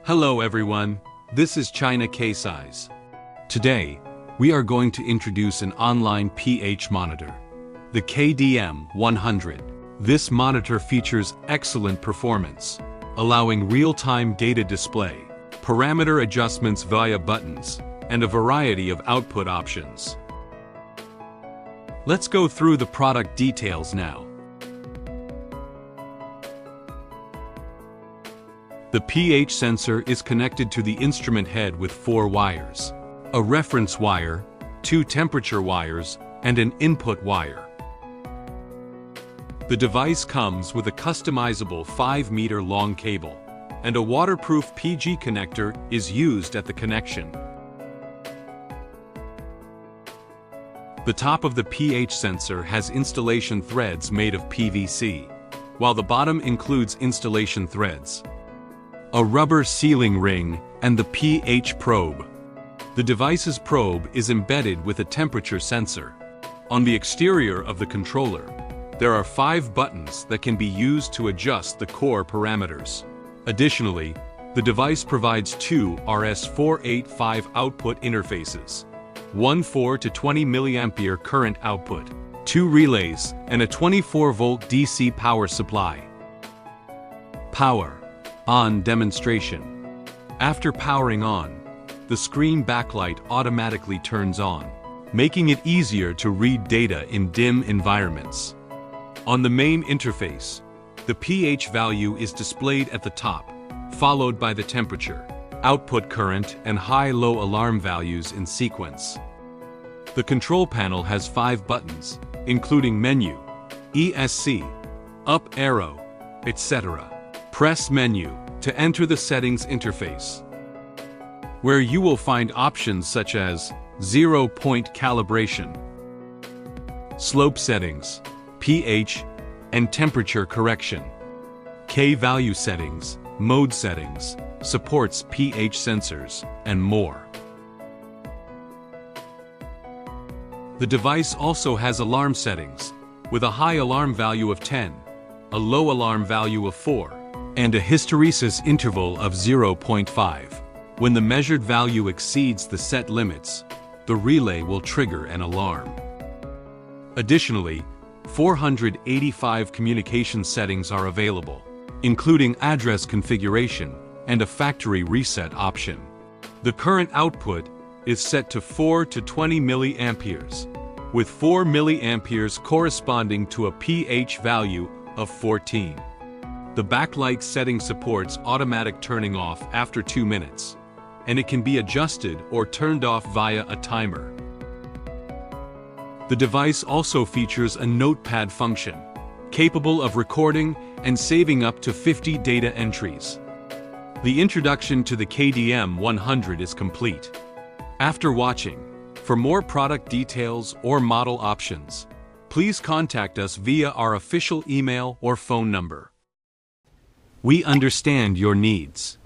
Hello everyone, this is China Kacise. Today, we are going to introduce an online pH monitor, the KDM-100. This monitor features excellent performance, allowing real-time data display, parameter adjustments via buttons, and a variety of output options. Let's go through the product details now. The pH sensor is connected to the instrument head with 4 wires, a reference wire, 2 temperature wires, and an input wire. The device comes with a customizable 5-meter long cable, and a waterproof PG connector is used at the connection. The top of the pH sensor has installation threads made of PVC, while the bottom includes installation threads, a rubber sealing ring, and the pH probe. The device's probe is embedded with a temperature sensor. On the exterior of the controller, there are 5 buttons that can be used to adjust the core parameters. Additionally, the device provides 2 RS-485 output interfaces, one 4 to 20 mA current output, 2 relays, and a 24-volt DC power supply. Power on demonstration. After powering on, the screen backlight automatically turns on, making it easier to read data in dim environments. On the main interface, the pH value is displayed at the top, followed by the temperature, output current, and high-low alarm values in sequence. The control panel has 5 buttons, including menu, ESC, up arrow, etc. Press menu to enter the settings interface, where you will find options such as 0-point calibration, slope settings, pH, and temperature correction, K-value settings, mode settings, supports pH sensors, and more. The device also has alarm settings, with a high alarm value of 10, a low alarm value of 4, and a hysteresis interval of 0.5. When the measured value exceeds the set limits, the relay will trigger an alarm. Additionally, 485 communication settings are available, including address configuration and a factory reset option. The current output is set to 4 to 20 milliamperes, with 4 milliamperes corresponding to a pH value of 14. The backlight setting supports automatic turning off after 2 minutes, and it can be adjusted or turned off via a timer. The device also features a notepad function, capable of recording and saving up to 50 data entries. The introduction to the KDM-100 is complete. After watching, for more product details or model options, please contact us via our official email or phone number. We understand your needs.